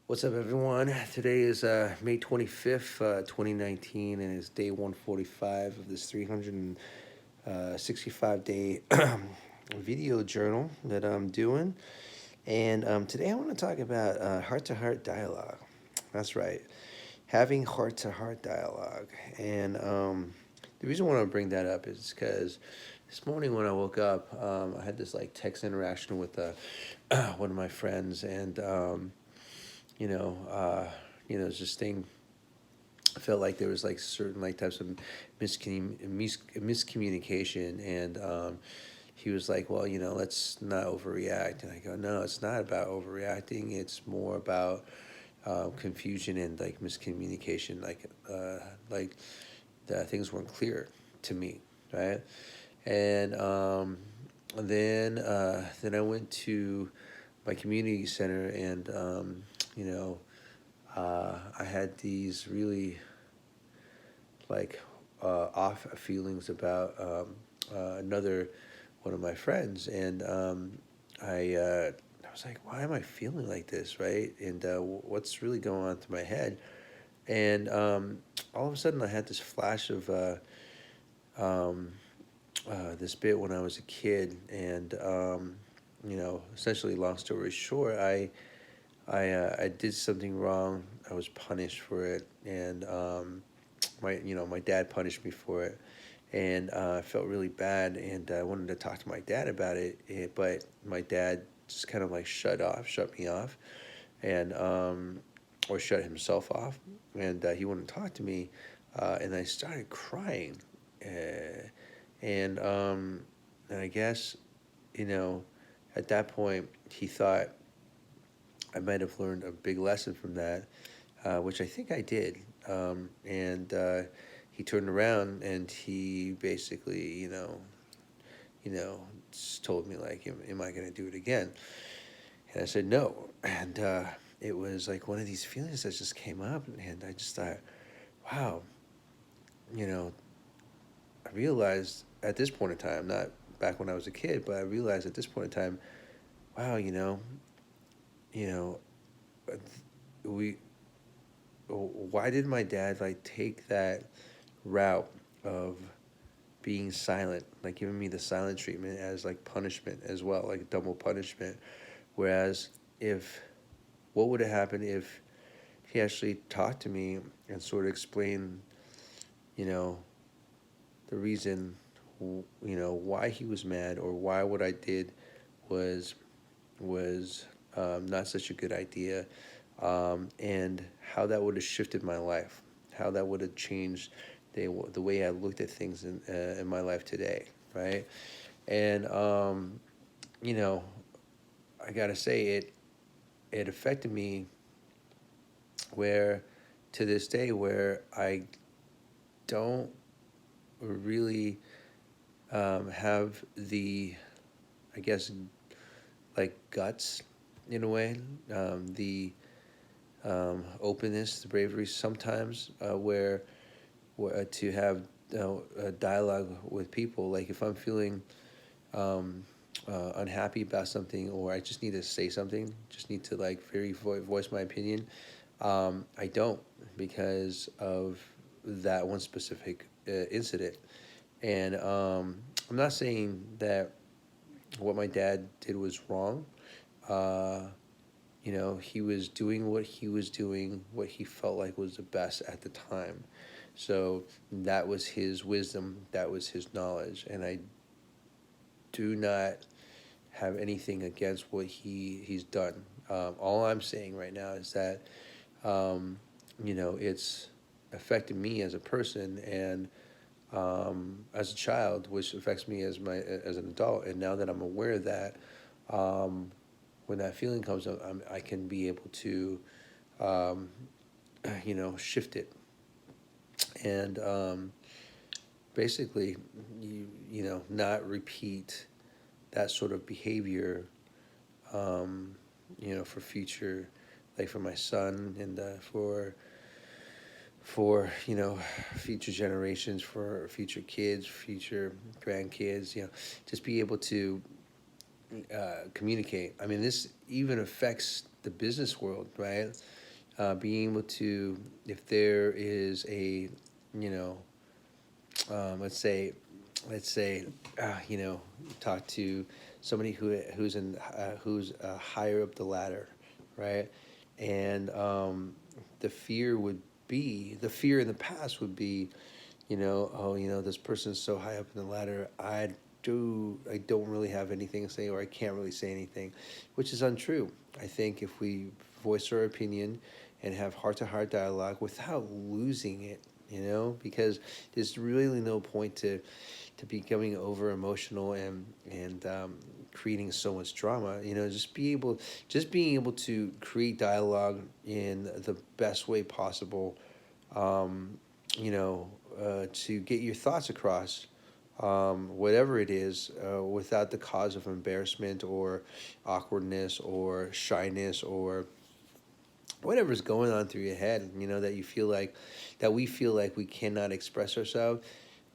What's up, everyone? Today is May 25th, 2019, and it's day 145 of this 365-day video journal that I'm doing. And today I want to talk about heart to heart dialogue. That's right, having heart to heart dialogue. And the reason why I want to bring that up is because this morning when I woke up, I had this like text interaction with one of my friends, and you know, uh, it's this thing. I felt like there was like certain like types of miscommunication, and he was like, "Well, let's not overreact." And I go, "No, it's not about overreacting. It's more about confusion and like miscommunication. Like that things weren't clear to me, right?" And then I went to my community center, and you know I had these really like off feelings about another one of my friends, and I was like, why am I feeling like this, right? And what's really going on through my head? And all of a sudden, I had this flash of um, this bit when I was a kid, and essentially, long story short, I did something wrong. I was punished for it, and my dad punished me for it, and I felt really bad, and I wanted to talk to my dad about it, but my dad just kind of like shut me off, and or shut himself off, and he wouldn't talk to me, and I started crying, uh, and and I guess you know at that point he thought I might have learned a big lesson from that, which I think I did. And he turned around and he basically, just told me like, am I going to do it again? And I said no. And it was like one of these feelings that just came up, and I just thought, wow, you know, I realized at this point in time, not back when I was a kid, but I realized at this point in time, wow, you know, we why did my dad like take that route of being silent, like giving me the silent treatment as like punishment as well, like double punishment. Whereas if what would have happened if he actually talked to me and sort of explained, you know, the reason, why he was mad or why what I did was was not such a good idea, and how that would have shifted my life, how that would have changed the way I looked at things in my life today, right? And you know, I gotta say it affected me where to this day where I don't really have the I guess like guts in a way, the openness, the bravery sometimes where to have a dialogue with people. Like if I'm feeling unhappy about something, or I just need to say something, just need to like voice my opinion. I don't, because of that one specific incident. And I'm not saying that what my dad did was wrong. Uh, he was doing what he was doing, what he felt like was the best at the time. So that was his wisdom, that was his knowledge, and I do not have anything against what he's done. All I'm saying right now is that it's affected me as a person, and as a child, which affects me as an adult. And now that I'm aware of that, um, when that feeling comes up, I can be able to um, shift it, and basically, not repeat that sort of behavior, um, for future, like for my son, and for future generations, for future kids, future grandkids, just be able to communicate. I mean, this even affects the business world, right? Being able to, if there is a, you know, let's say, let's say, you know, talk to somebody who's higher up the ladder, right? And the fear would be the fear in the past would be, you know, oh, you know, this person's so high up in the ladder, I don't really have anything to say, or I can't really say anything, which is untrue. I think if we voice our opinion and have heart to heart dialogue without losing it, you know, because there's really no point to becoming over emotional and creating so much drama. You know, just being able to create dialogue in the best way possible. Um, you know, to get your thoughts across, whatever it is, without the cause of embarrassment or awkwardness or shyness or whatever's going on through your head, you know, that you feel like, that we feel like we cannot express ourselves.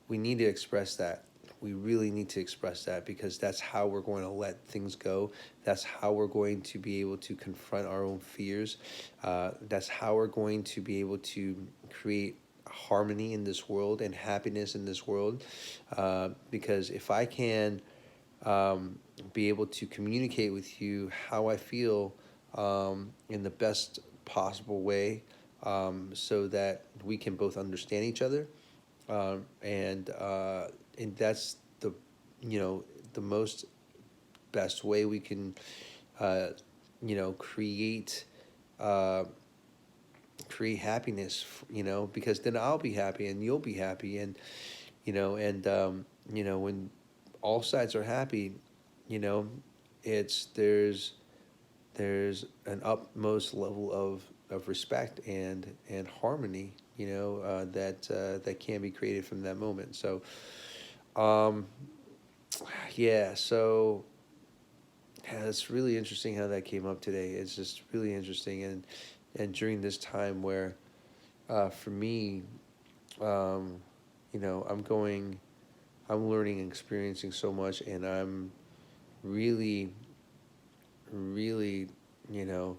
We need to express that. We really need to express that, because that's how we're going to let things go. That's how we're going to be able to confront our own fears. That's how we're going to be able to create harmony in this world and happiness in this world. Because if I can be able to communicate with you how I feel in the best possible way, so that we can both understand each other, and that's the, you know, the most best way we can, uh, you know, uh, create happiness, you know, because then I'll be happy and you'll be happy, and you know, you know, when all sides are happy, you know, it's there's an utmost level of respect and harmony, you know, that can be created from that moment. So um, yeah, so yeah, it's really interesting how that came up today. It's just really interesting, and during this time where, for me, um, you know, I'm learning and experiencing so much, and I'm really, really, you know,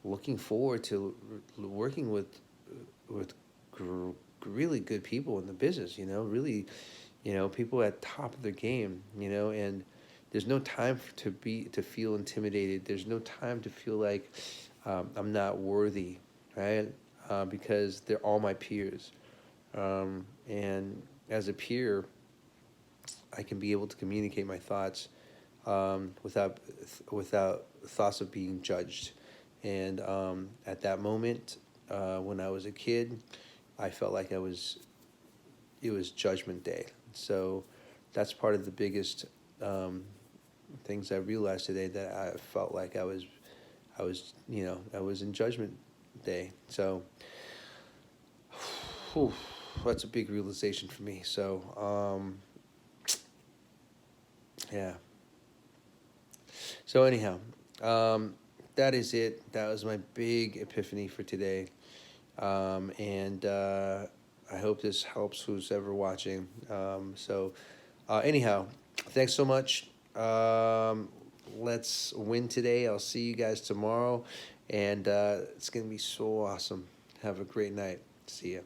looking forward to working with gr- really good people in the business. You know, really, you know, people at top of their game. You know, and there's no time to feel intimidated. There's no time to feel like I'm not worthy, right? Because they're all my peers, and as a peer, I can be able to communicate my thoughts without thoughts of being judged. And at that moment, when I was a kid, I felt like it was Judgment Day. So that's part of the biggest um, things I realized today, that I felt like you know, I was in Judgment Day. So whew, that's a big realization for me. So yeah. So anyhow, um, that is it. That was my big epiphany for today. And I hope this helps who's ever watching. Anyhow, thanks so much. Let's win today. I'll see you guys tomorrow, and it's gonna be so awesome. Have a great night. See ya.